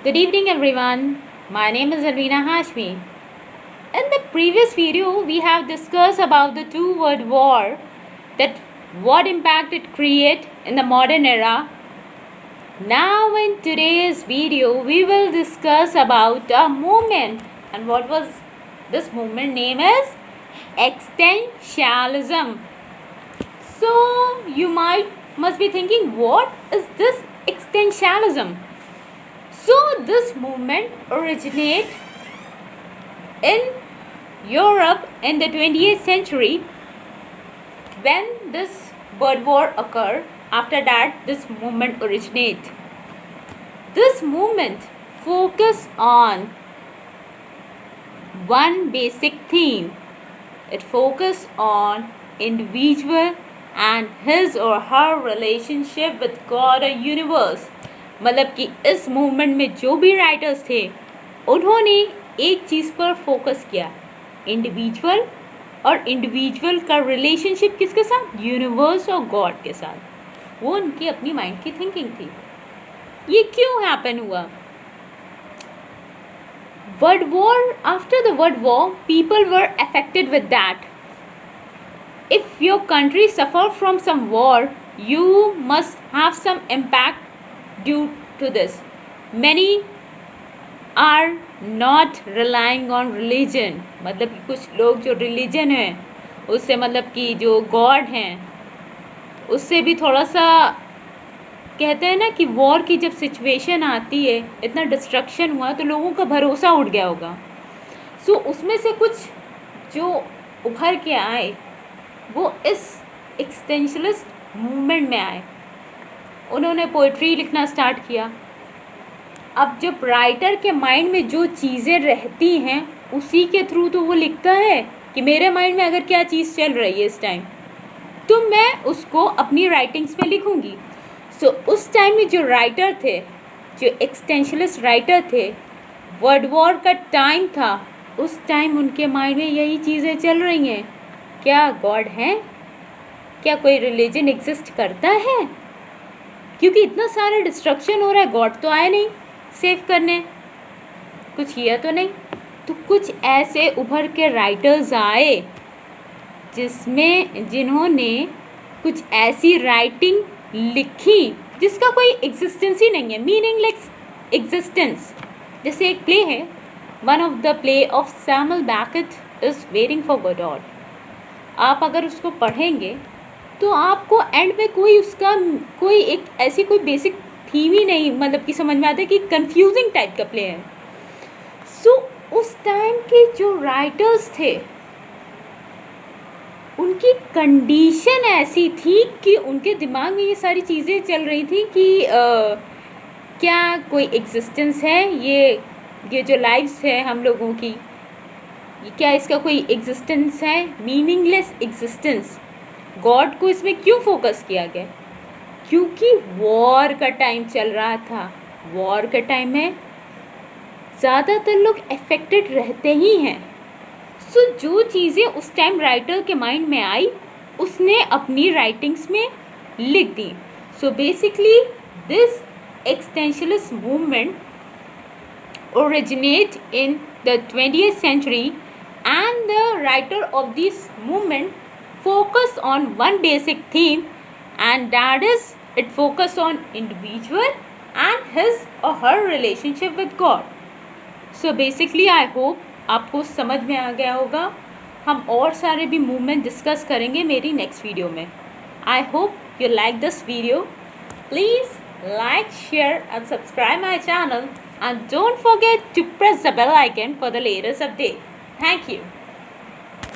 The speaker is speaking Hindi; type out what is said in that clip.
Good evening everyone. My name is Alvina Hashmi. In the previous video, we have discussed about the two world war, that what impact it create in the modern era. Now in today's video, we will discuss about a movement, and what was this movement name is existentialism. So you must be thinking, what is this existentialism? So this movement originated in Europe in the 20th century when this world war occurred. After that, this movement originated. This movement focused on one basic theme. It focused on individual and his or her relationship with God or universe. मतलब कि इस मूवमेंट में जो भी राइटर्स थे उन्होंने एक चीज़ पर फोकस किया, इंडिविजुअल, और इंडिविजुअल का रिलेशनशिप किसके साथ? यूनिवर्स और गॉड के साथ। वो उनकी अपनी माइंड की थिंकिंग थी। ये क्यों हैपन हुआ? World war, after the world war people were affected with that. If your country suffer from some war, you must have some impact due to this. Many are not relying on religion. मतलब कि कुछ लोग जो रिलीजन है उससे, मतलब कि जो गॉड हैं उससे भी थोड़ा सा, कहते हैं ना कि वॉर की जब सिचुएशन आती है, इतना डिस्ट्रक्शन हुआ तो लोगों का भरोसा उठ गया होगा. सो उसमें से कुछ जो उभर के आए वो इस एक्सटेंशनलिस्ट मूवमेंट में आए. उन्होंने पोइट्री लिखना स्टार्ट किया. अब जब राइटर के माइंड में जो चीज़ें रहती हैं उसी के थ्रू तो वो लिखता है कि मेरे माइंड में अगर क्या चीज़ चल रही है इस टाइम, तो मैं उसको अपनी राइटिंग्स में लिखूँगी. सो उस टाइम में जो राइटर थे, जो एक्सटेंशनलिस्ट राइटर थे, वर्ल्ड वॉर का टाइम था, उस टाइम उनके माइंड में यही चीज़ें चल रही हैं. क्या गॉड है? क्या कोई रिलीजन एग्जिस्ट करता है? क्योंकि इतना सारा डिस्ट्रक्शन हो रहा है, गॉड तो आया नहीं सेव करने, कुछ किया तो नहीं. तो कुछ ऐसे उभर के राइटर्स आए जिन्होंने कुछ ऐसी राइटिंग लिखी जिसका कोई एग्जिस्टेंस ही नहीं है, मीनिंगलेस एग्जिस्टेंस. जैसे एक प्ले है, one of the play of Samuel Beckett is waiting for God. आप अगर उसको पढ़ेंगे तो आपको एंड में कोई एक ऐसी कोई बेसिक थीम ही नहीं, मतलब कि समझ में आता है कि कंफ्यूजिंग टाइप का प्ले है. सो उस टाइम के जो राइटर्स थे उनकी कंडीशन ऐसी थी कि उनके दिमाग में ये सारी चीज़ें चल रही थी कि क्या कोई एग्जिस्टेंस है, ये जो लाइफ्स है हम लोगों की, क्या इसका कोई एग्जिस्टेंस है? Meaningless existence. गॉड को इसमें क्यों फोकस किया गया? क्योंकि वॉर का टाइम चल रहा था. वॉर के टाइम में ज़्यादातर लोग अफेक्टेड रहते ही हैं. सो जो चीज़ें उस टाइम राइटर के माइंड में आई उसने अपनी राइटिंग्स में लिख दी. So basically this existentialist movement originate in the 20th century, and the writer of this movement focus on one basic theme, and that is it focus on individual and his or her relationship with God. So basically I hope आपको समझ में आ गया होगा. हम और सारे भी मूवमेंट डिस्कस करेंगे मेरी नेक्स्ट वीडियो में. I hope you like this video. Please like, share and subscribe my channel, and don't forget to press the bell icon for the latest update. Thank you.